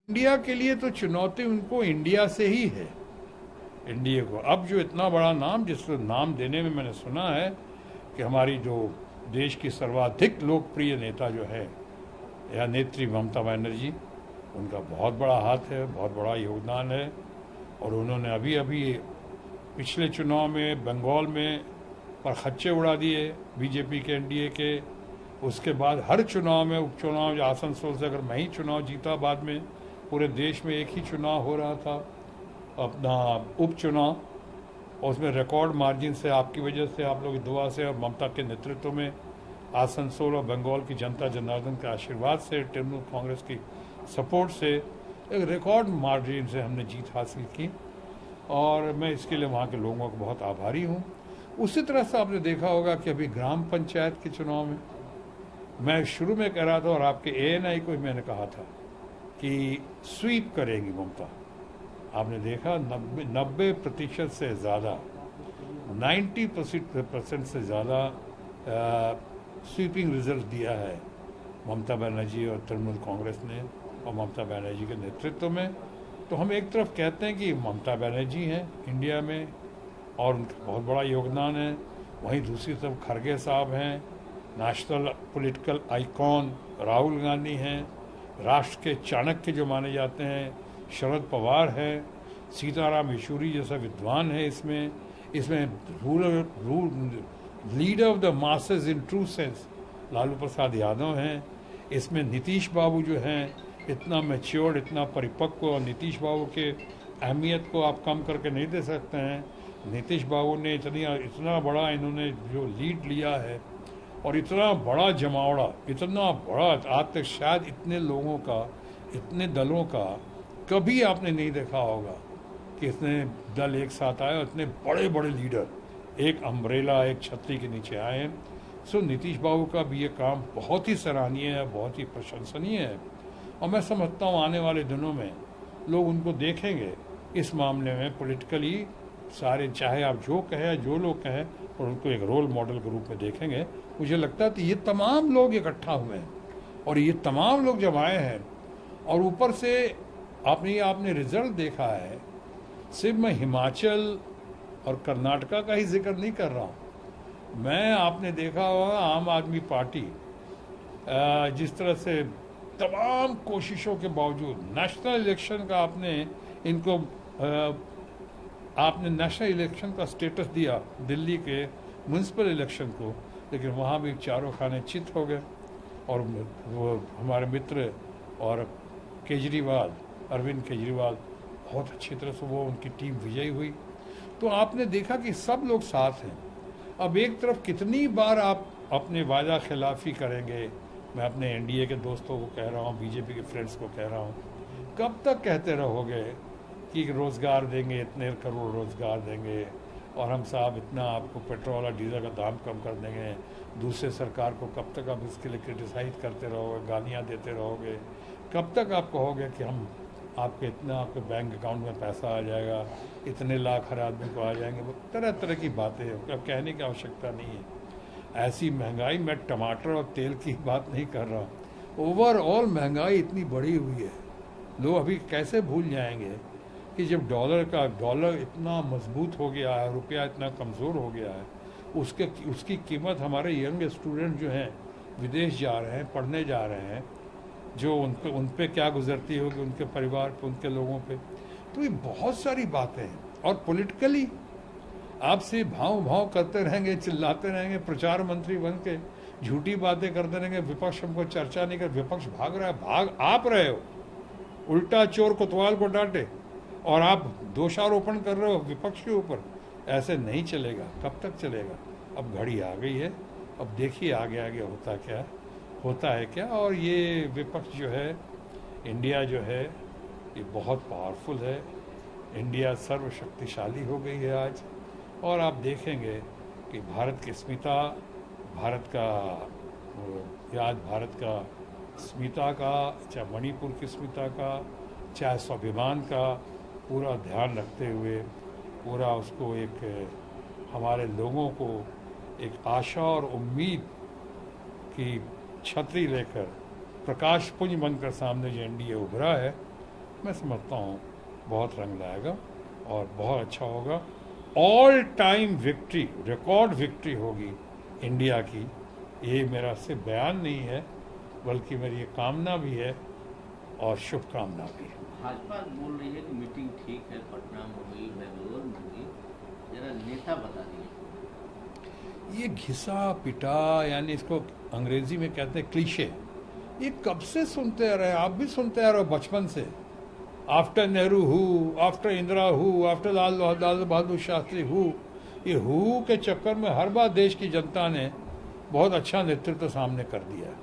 India के लिए तो चुनौती उनको इंडिया से ही है। इंडिया को अब जो इतना बड़ा नाम, जिस नाम देने में मैंने सुना है कि हमारी जो देश की सर्वाधिक लोकप्रिय नेता जो है या नेत्री ममता बनर्जी, उनका बहुत बड़ा हाथ है, बहुत बड़ा योगदान है। और उन्होंने अभी अभी पिछले चुनाव में बंगाल में पर खच्चे उड़ा दिए बीजेपी के, एनडीए के। उसके बाद हर चुनाव में, उपचुनाव, आसनसोल से अगर मैं ही चुनाव जीता, बाद में पूरे देश में एक ही चुनाव हो रहा था अपना उपचुनाव, और उसमें रिकॉर्ड मार्जिन से, आपकी वजह से, आप लोग की दुआ से और ममता के नेतृत्व में, आसनसोल और बंगाल की जनता जनार्दन के आशीर्वाद से, तृणमूल कांग्रेस की सपोर्ट से एक रिकॉर्ड मार्जिन से हमने जीत हासिल की। और मैं इसके लिए वहाँ के लोगों का बहुत आभारी हूँ। उसी तरह से आपने देखा होगा कि अभी ग्राम पंचायत के चुनाव में मैं शुरू में कह रहा था, और आपके एएनआई को मैंने कहा था कि स्वीप करेंगी ममता। आपने देखा 90% से ज़्यादा, 90% से ज़्यादा स्वीपिंग रिजल्ट दिया है ममता बनर्जी और तृणमूल कांग्रेस ने, और ममता बनर्जी के नेतृत्व में। तो हम एक तरफ कहते हैं कि ममता बनर्जी हैं इंडिया में और उनका बहुत बड़ा योगदान है, वहीं दूसरी तरफ खड़गे साहब हैं, national political icon Rahul Gandhi हैं, राष्ट्र के चाणक्य जो माने जाते हैं शरद पवार है, सीताराम येचुरी जैसा विद्वान है इसमें leader of the masses in true sense Lalu Prasad Yadav हैं, इसमें नीतीश बाबू जो हैं इतना मैच्योर्ड, इतना परिपक्व, और नीतीश बाबू के अहमियत को आप कम करके नहीं दे सकते हैं। नीतीश बाबू ने इतना बड़ा इन्होंने जो लीड लिया है और इतना बड़ा जमावड़ा, इतना बड़ा, आज तक शायद इतने लोगों का, इतने दलों का कभी आपने नहीं देखा होगा कि इतने दल एक साथ आए और इतने बड़े बड़े लीडर एक अम्ब्रेला, एक छतरी के नीचे आए हैं। सो नीतीश बाबू का भी ये काम बहुत ही सराहनीय है, बहुत ही प्रशंसनीय है, और मैं समझता हूँ आने वाले दिनों में लोग उनको देखेंगे इस मामले में पॉलिटिकली सारे, चाहे आप जो कहें, जो लोग कहें, और उनको एक रोल मॉडल के रूप में देखेंगे। मुझे लगता है कि ये तमाम लोग इकट्ठा हुए हैं, और ये तमाम लोग जब आए हैं, और ऊपर से आपने रिजल्ट देखा है। सिर्फ मैं हिमाचल और कर्नाटका का ही जिक्र नहीं कर रहा हूँ, मैं, आपने देखा होगा आम आदमी पार्टी जिस तरह से तमाम कोशिशों के बावजूद नेशनल इलेक्शन का आपने नेशनल इलेक्शन का स्टेटस दिया दिल्ली के म्यूनसिपल इलेक्शन को, लेकिन वहाँ भी चारों खाने चित हो गए। और वो हमारे मित्र और केजरीवाल, अरविंद केजरीवाल, बहुत अच्छी तरह से वो उनकी टीम विजयी हुई। तो आपने देखा कि सब लोग साथ हैं। अब एक तरफ कितनी बार आप अपने वादा खिलाफी करेंगे, मैं अपने एनडीए के दोस्तों को कह रहा हूँ, बीजेपी के फ्रेंड्स को कह रहा हूँ, कब तक कहते रहोगे कि रोज़गार देंगे, इतने करोड़ रोज़गार देंगे, और हम साहब इतना आपको पेट्रोल और डीजल का दाम कम कर देंगे। दूसरे सरकार को कब तक आप इसके लिए क्रिटिसाइज करते रहोगे, गालियाँ देते रहोगे, कब तक आप कहोगे कि हम आपके इतना, आपके बैंक अकाउंट में पैसा आ जाएगा, इतने लाख हर आदमी को आ जाएंगे। वो तरह तरह की बातें हैं, अब कहने की आवश्यकता नहीं है। ऐसी महंगाई, मैं टमाटर और तेल की बात नहीं कर रहा, ओवरऑल महंगाई इतनी बढ़ी हुई है, लोग अभी कैसे भूल जाएंगे कि जब डॉलर इतना मजबूत हो गया है, रुपया इतना कमज़ोर हो गया है, उसकी कीमत हमारे यंग स्टूडेंट जो हैं विदेश जा रहे हैं, पढ़ने जा रहे हैं, जो उन पे क्या गुजरती होगी, उनके परिवार पे, उनके लोगों पे। तो ये बहुत सारी बातें हैं। और पॉलिटिकली आपसे भाव करते रहेंगे, चिल्लाते रहेंगे, प्रचार मंत्री बन के झूठी बातें करते रहेंगे, विपक्ष हमको चर्चा नहीं कर, विपक्ष भाग रहा है, भाग आप रहे हो, उल्टा चोर कोतवाल को डांटे, और आप दोषारोपण कर रहे हो विपक्ष के ऊपर। ऐसे नहीं चलेगा, कब तक चलेगा? अब घड़ी आ गई है, अब देखिए आगे आगे होता है क्या। और ये विपक्ष जो है, इंडिया जो है, ये बहुत पावरफुल है, इंडिया सर्वशक्तिशाली हो गई है आज। और आप देखेंगे कि भारत की अस्मिता, भारत का अस्मिता का, चाहे मणिपुर की अस्मिता का, चाहे स्वाभिमान का पूरा ध्यान रखते हुए, पूरा उसको एक, हमारे लोगों को एक आशा और उम्मीद की छतरी लेकर, प्रकाश पुंज बनकर सामने जो एनडीए उभरा है, मैं समझता हूँ बहुत रंग लाएगा और बहुत अच्छा होगा। All time victory, record victory होगी इंडिया की। ये मेरा सिर्फ बयान नहीं है, बल्कि मेरी ये कामना भी है और शुभकामना भी है। भाजपा बोल रही है कि मीटिंग ठीक है, पटना में हुई, बेंगलोर में हुई, जरा नेता बता दिए। ये घिसा पिटा, यानी इसको अंग्रेजी में कहते हैं क्लीशे, ये कब से सुनते आ रहे हैं? आप भी सुनते आ रहे हो बचपन से। After Nehru who, after Indira who, after Lal Bahadur Shastri who. ये हु के चक्कर में हर बार देश की जनता ने बहुत अच्छा नेतृत्व सामने कर दिया है।